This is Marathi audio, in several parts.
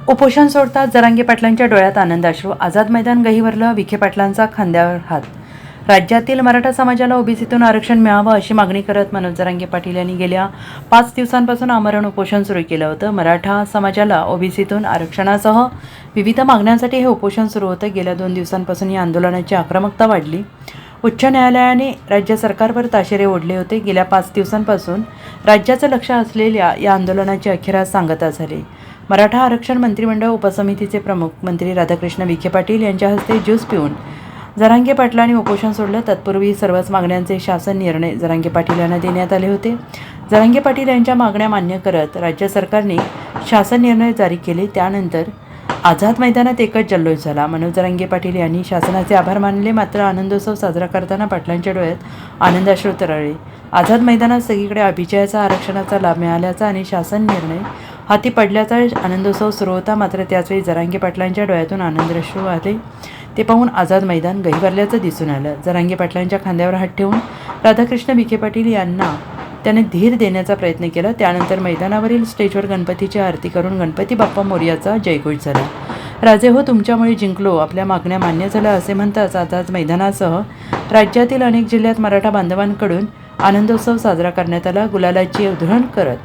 उपोषण सोडताच जरांगे पाटलांच्या डोळ्यात आनंदाश्रू. आझाद मैदान गहिवरलं. विखे पाटलांचा खांद्यावर हात. राज्यातील मराठा समाजाला ओबीसीतून आरक्षण मिळावं अशी मागणी करत मनोज जरांगे पाटील यांनी गेल्या 5 दिवसांपासून आमरण उपोषण सुरू केलं होतं. मराठा समाजाला ओबीसीतून आरक्षणासह विविध मागण्यांसाठी हे उपोषण सुरू होतं. गेल्या 2 दिवसांपासून या आंदोलनाची आक्रमकता वाढली. उच्च न्यायालयाने राज्य सरकारवर ताशेरे ओढले होते. गेल्या 5 दिवसांपासून राज्याचं लक्ष असलेल्या या आंदोलनाची अखेर आज सांगता झाली. मराठा आरक्षण मंत्रिमंडळ उपसमितीचे प्रमुख मंत्री राधाकृष्ण विखे पाटील यांच्या हस्ते ज्यूस पिऊन जरांगे पाटलांनी उपोषण सोडलं. तत्पूर्वी सर्वच मागण्यांचे शासन निर्णय जरांगे पाटील यांना देण्यात आले होते. जरांगे पाटील यांच्या मागण्या मान्य करत राज्य सरकारने शासन निर्णय जारी केले. त्यानंतर आझाद मैदानात एकच जल्लोष झाला. मनोज जरांगे पाटील यांनी शासनाचे आभार मानले. मात्र आनंदोत्सव साजरा करताना पाटलांच्या डोळ्यात आनंदाश्रू तरळले. आझाद मैदानात सगळीकडे अभिजयाचा आरक्षणाचा लाभ मिळाल्याचा आणि शासन निर्णय हाती पडल्याचा आनंदोत्सव सुरू होता. मात्र त्याचवेळी जरांगे पाटलांच्या डोळ्यातून आनंदाश्रू आले. ते पाहून आझाद मैदान गहिवरल्याचं दिसून आलं. जरांगे पाटलांच्या खांद्यावर हात ठेवून राधाकृष्ण विखे पाटील यांना त्याने धीर देण्याचा प्रयत्न केला. त्यानंतर मैदानावरील स्टेजवर गणपतीची आरती करून गणपती बाप्पा मोरयाचा जयघोष झाला. राजे हो, तुमच्यामुळे जिंकलो, आपल्या मागण्या मान्य झाल्या असे म्हणताच आझाद मैदानासह राज्यातील अनेक जिल्ह्यात मराठा बांधवांकडून आनंदोत्सव साजरा करण्यात आला. गुलालाची उधळण करत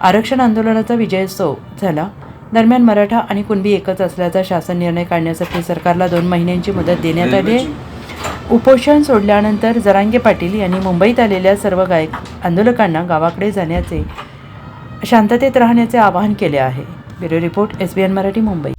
आरक्षण आंदोलनाचा विजयोत्सव झाला. दरम्यान मराठा आणि कुणबी एकच असल्याचा शासन निर्णय काढण्यासाठी सरकारला 2 महिन्यांची मुदत देण्यात आली. उपोषण सोडल्यानंतर जरांगे पाटील यांनी मुंबईत आलेल्या सर्व आंदोलकांना गावाकडे जाण्याचे, शांततेत राहण्याचे आवाहन केले आहे. Bureau report, SBN Marathi, Mumbai.